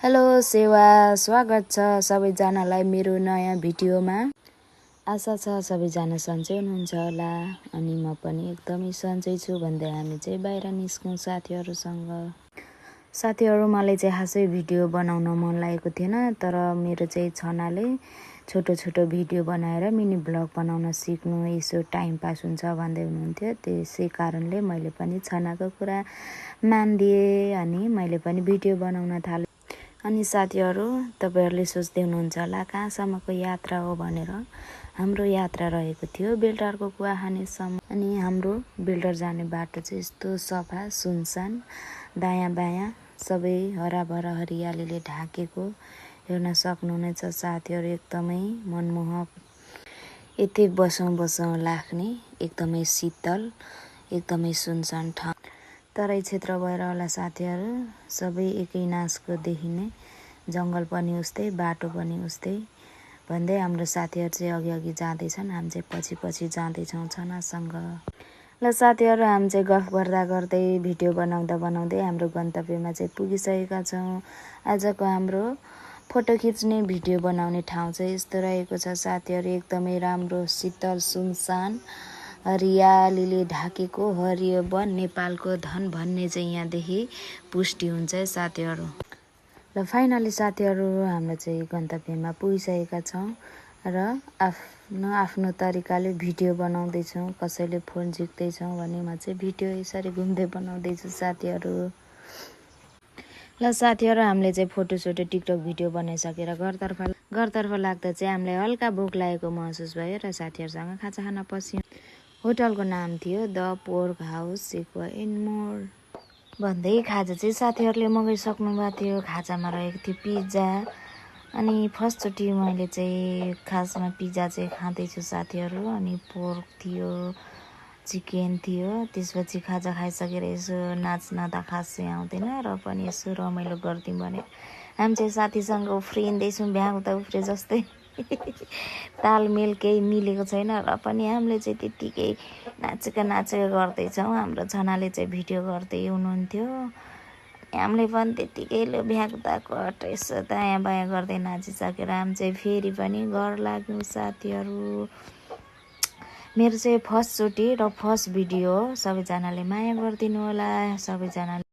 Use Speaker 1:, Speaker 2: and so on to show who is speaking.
Speaker 1: Hello सेवा, स्वागत छ सबैजनालाई मेरो नयाँ भिडियोमा। आशा छ सबैजना सन्चै हुनुहुन्छ होला अनि म पनि एकदमै सन्चै छु भन्दै हामी चाहिँ बाहिर निस्कौँ साथीहरू। मलाई चाहिँ खासै भिडियो बनाउन मन लागेको थिएन, तर मेरो चाहिँ छनाले छोटो छोटो भिडियो बनाएर मिनी ब्लग बनाउन सिक्नु, यसो टाइम पास हुन्छ भन्दै हुनुहुन्थ्यो। त्यसै कारणले मैले पनि छनाको कुरा मानिदिएँ अनि मैले पनि भिडियो बनाउन थालेँ। अनि साथीहरू, तपाईहरूले सोच्दै हुनुहुन्छ होला कहाँसम्मको यात्रा हो भनेर। हाम्रो यात्रा रहेको थियो बेलटारको कुवाखानीसम्म। अनि हाम्रो बेलटार जाने बाटो चाहिँ यस्तो सफा सुनसान, दायाँ बायाँ सबै हराभरा हरियालीले ढाकेको हेर्न सक्नुहुनेछ साथीहरू। एकदमै मनमोहक, यति बसौँ लाग्ने, एकदमै शीतल, एकदमै सुनसान ठाउँ। तराई क्षेत्र भएर होला साथीहरू, सबै एकै नासको देखिने, जङ्गल पनि उस्तै, बाटो पनि उस्तै भन्दै हाम्रो साथीहरू चाहिँ अघि जाँदैछन्, हामी चाहिँ पछि जाँदैछौँ छनासँग। ल साथीहरू, हामी चाहिँ गफ गर्दै भिडियो बनाउँदै हाम्रो गन्तव्यमा चाहिँ पुगिसकेका छौँ। आजको हाम्रो फोटो खिच्ने भिडियो बनाउने ठाउँ चाहिँ यस्तो रहेको छ साथीहरू। एकदमै राम्रो, शीतल, सुनसान, हरियालीले ढाकेको हरियो वन, नेपालको धन भन्ने चाहिँ यहाँदेखि पुष्टि हुन्छ है साथीहरू। र फाइनली साथीहरू, हाम्रो चाहिँ गन्तव्यमा पुगिसकेका छौँ र आफ्नो तरिकाले भिडियो बनाउँदैछौँ। कसैले फोन झिक्दैछौँ भने म चाहिँ भिडियो यसरी घुम्दै बनाउँदैछु साथीहरू। ल साथीहरू, हामीले चाहिँ फोटोसोटो टिकटक भिडियो बनाइसकेर घरतर्फ लाग्दा चाहिँ हामीलाई हल्का भोक लागेको महसुस भयो र साथीहरूसँग खाजा खान पस्यौँ। होटलको नाम थियो the pork house aqua and more भन्दै खाजा चाहिँ साथीहरूले मगाइसक्नु भएको थियो। खाजामा रहेको थियो पिज्जा। अनि फर्स्टचोटि मैले चाहिँ खासमा पिज्जा चाहिँ खाँदैछु साथीहरू। अनि पोर्क थियो, चिकन थियो। त्यसपछि खाजा खाइसकेर यसो नाच्न त खासै आउँदैन र पनि यसो रमाइलो गरिदिउँ भने हामी चाहिँ साथीसँग उफ्रिँदैछौँ, भ्याउँदा उफ्रे जस्तै। तालमेल केही मिलेको छैन र पनि हामीले चाहिँ त्यत्तिकै नाचेको गर्दैछौँ। हाम्रो छनाले चाहिँ भिडियो गर्दै हुनुहुन्थ्यो, हामीले पनि त्यत्तिकै भ्याग्दा कट यसो दायाँ बायाँ गर्दै नाचिसकेर हामी चाहिँ फेरि पनि घर लाग्यौँ साथीहरू। मेरो चाहिँ फर्स्टचोटि र फर्स्ट भिडियो हो। सबैजनाले माया गरिदिनु होला, सबैजनाले